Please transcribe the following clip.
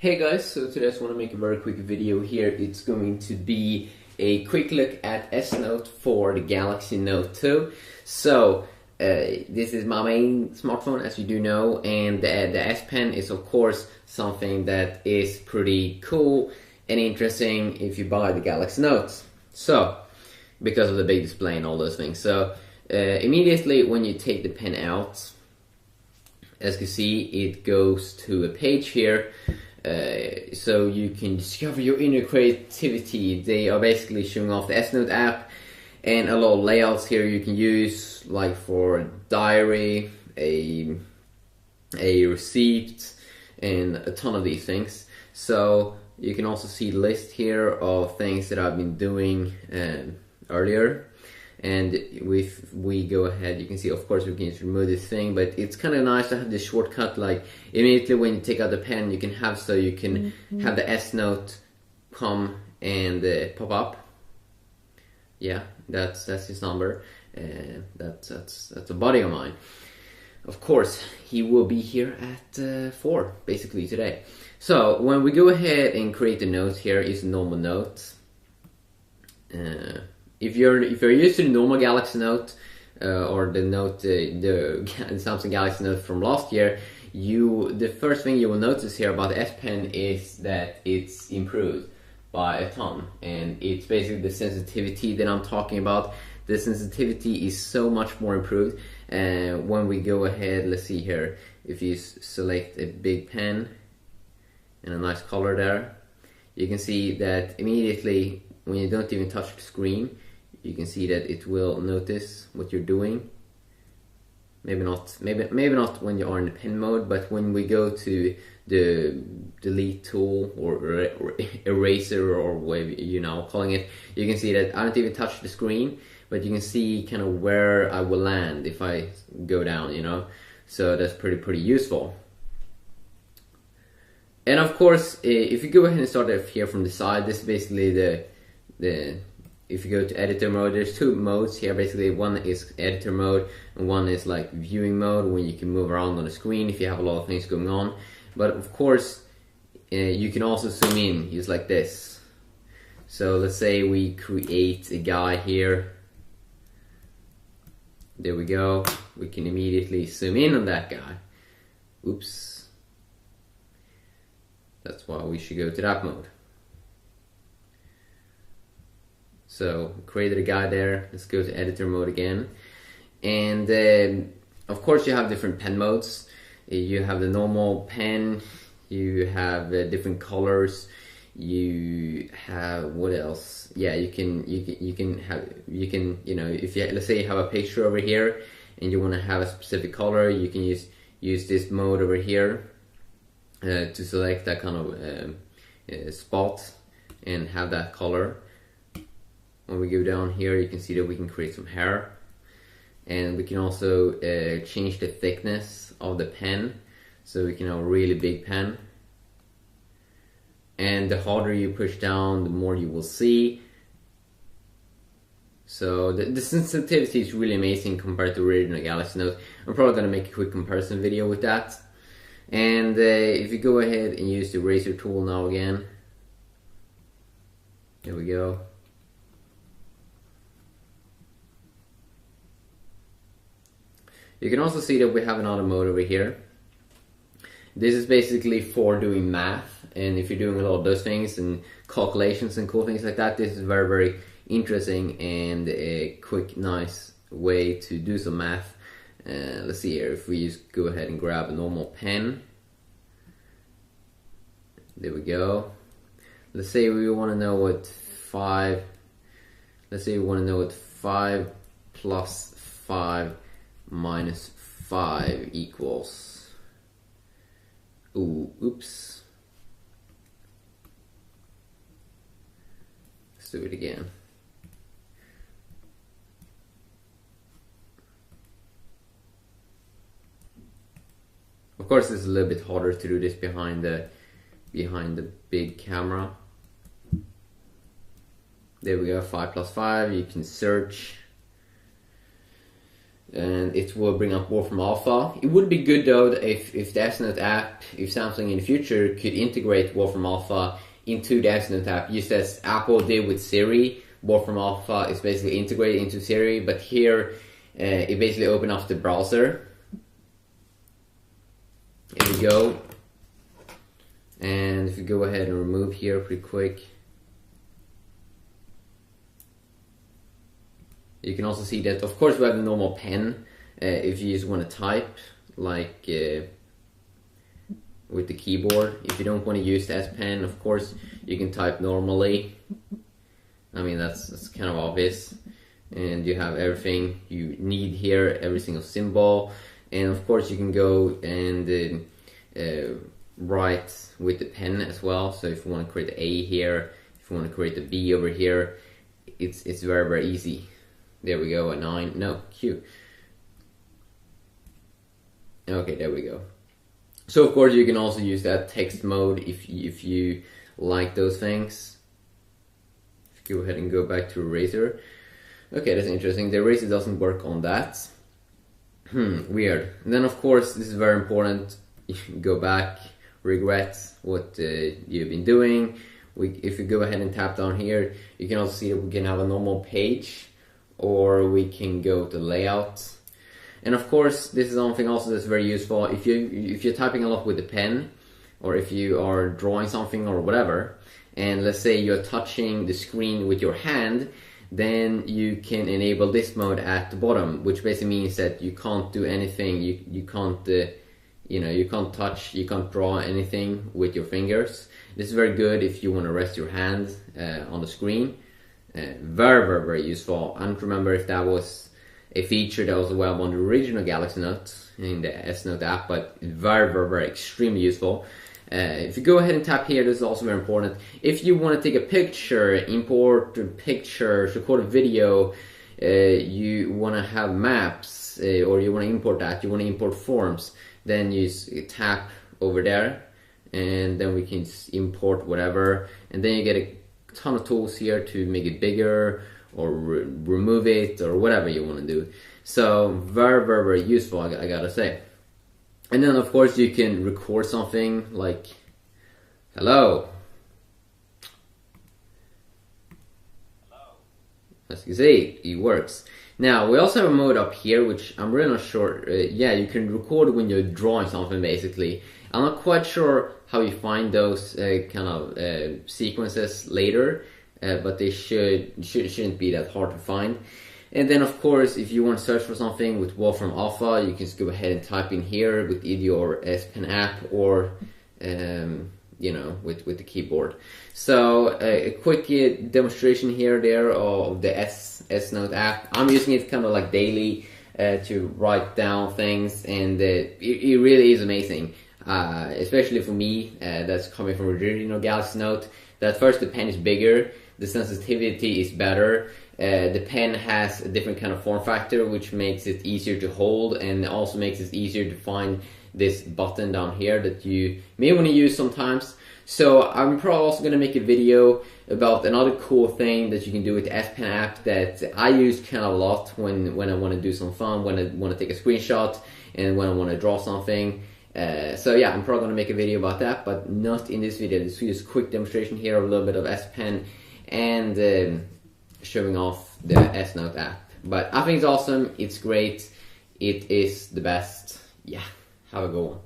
Hey guys, so today I just want to make a very quick video here. It's going to be a quick look at S Note for the Galaxy Note 2. So, this is my main smartphone, as you do know, and the S Pen is of course something that is pretty cool and interesting if you buy the Galaxy Notes. So, because of the big display and all those things. So, immediately when you take the pen out, as you can see, it goes to a page here. So you can discover your inner creativity. They are basically showing off the S Note app and a lot of layouts here you can use, like for a diary, a receipt, and a ton of these things. So you can also see the list here of things that I've been doing earlier. And if we go ahead, you can see, of course, we can just remove this thing, but it's kind of nice to have this shortcut. Like immediately when you take out the pen, you can have have the S Note come and pop up. Yeah, that's his number. That's a buddy of mine. Of course, he will be here at 4 basically today. So when we go ahead and create the note, here is a normal note. If you're used to the normal Galaxy Note or the Note, the Samsung Galaxy Note from last year, the first thing you will notice here about the S Pen is that it's improved by a ton, and it's basically the sensitivity that I'm talking about. The sensitivity is so much more improved. When we go ahead, let's see here. If you select a big pen and a nice color there, you can see that immediately when you don't even touch the screen, you can see that it will notice what you're doing. Maybe not when you are in the pen mode, but when we go to the delete tool or eraser or whatever you know calling it, you can see that I don't even touch the screen, but you can see kind of where I will land if I go down, you know. So that's pretty useful. And of course, if you go ahead and start it here from the side, this is basically the if you go to editor mode, there's two modes here. Basically, one is editor mode and one is like viewing mode, when you can move around on the screen if you have a lot of things going on. But of course, you can also zoom in, use like this. So let's say we create a guy here. There we go. We can immediately zoom in on that guy. Oops. That's why we should go to that mode. So created a guy there. Let's go to editor mode again. And of course you have different pen modes. You have the normal pen, you have different colors, you have, what else? Yeah, you can you know, if you, let's say you have a picture over here and you want to have a specific color, you can use this mode over here to select that kind of spot and have that color. When we go down here, you can see that we can create some hair, and we can also change the thickness of the pen, so we can have a really big pen. And the harder you push down, the more you will see. So the sensitivity is really amazing compared to the original Galaxy Note. I'm probably going to make a quick comparison video with that. And if you go ahead and use the eraser tool now again, there we go. You can also see that we have another mode over here. This is basically for doing math, and if you're doing a lot of those things and calculations and cool things like that, this is very interesting and a quick, nice way to do some math. Let's see here, if we just go ahead and grab a normal pen. There we go. Let's say we want to know what 5 plus 5 minus 5 equals. Ooh, oops. Let's do it again. Of course, it's a little bit harder to do this behind the big camera. There we go, 5 plus 5. You can search. and it will bring up Wolfram Alpha. It would be good though if the S Note app, if Samsung in the future could integrate Wolfram Alpha into the S Note app, just as Apple did with Siri. Wolfram Alpha is basically integrated into Siri, but here it basically opens up the browser. Here we go. And if you go ahead and remove here pretty quick, you can also see that, of course, we have the normal pen if you just want to type, like with the keyboard. If you don't want to use the S Pen, of course, you can type normally. I mean, that's kind of obvious. And you have everything you need here, every single symbol. And of course, you can go and write with the pen as well. So if you want to create the A here, if you want to create the B over here, it's very, very easy. There we go, a 9, no, Q. Okay, there we go. So of course you can also use that text mode if you like those things. If you go ahead and go back to Eraser. Okay, that's interesting. The Eraser doesn't work on that. Weird. And then of course, this is very important. You can go back, regret what you've been doing. If you go ahead and tap down here, you can also see that we can have a normal page, or we can go to layout. And of course, this is something also that's very useful if you're typing a lot with the pen, or if you are drawing something or whatever, and let's say you're touching the screen with your hand, then you can enable this mode at the bottom, which basically means that you can't do anything. You can't you can't touch, you can't draw anything with your fingers. This is very good if you want to rest your hand on the screen. Very, very, very useful. I don't remember if that was a feature that was available on the original Galaxy Note in the S Note app, but very, very, very extremely useful. If you go ahead and tap here, this is also very important. If you want to take a picture, import pictures, record a video, you want to have maps, or you want to import that, you want to import forms, then you tap over there, and then we can import whatever, and then you get a ton of tools here to make it bigger or remove it or whatever you want to do. So very, very, very useful, I gotta say. And then of course you can record something like hello. As you can see, it works. Now we also have a mode up here which I'm really not sure. Yeah, you can record when you're drawing something basically. I'm not quite sure how you find those kind of sequences later, but they shouldn't be that hard to find. And then of course, if you want to search for something with Wolfram Alpha, you can just go ahead and type in here with either your S Pen app or you know, with the keyboard. So a quick demonstration here there of the S Note app. I'm using it kind of like daily to write down things, and it really is amazing. Especially for me, that's coming from original Galaxy Note. That first, the pen is bigger, the sensitivity is better, the pen has a different kind of form factor, which makes it easier to hold, and also makes it easier to find this button down here that you may want to use sometimes. So I'm probably also going to make a video about another cool thing that you can do with the S Pen app that I use kind of a lot when I want to do some fun, when I want to take a screenshot, and when I want to draw something. So yeah, I'm probably going to make a video about that, but not in this video. This is just a quick demonstration here of a little bit of S Pen and showing off the S Note app. But I think it's awesome, it's great, it is the best. Yeah, have a good one.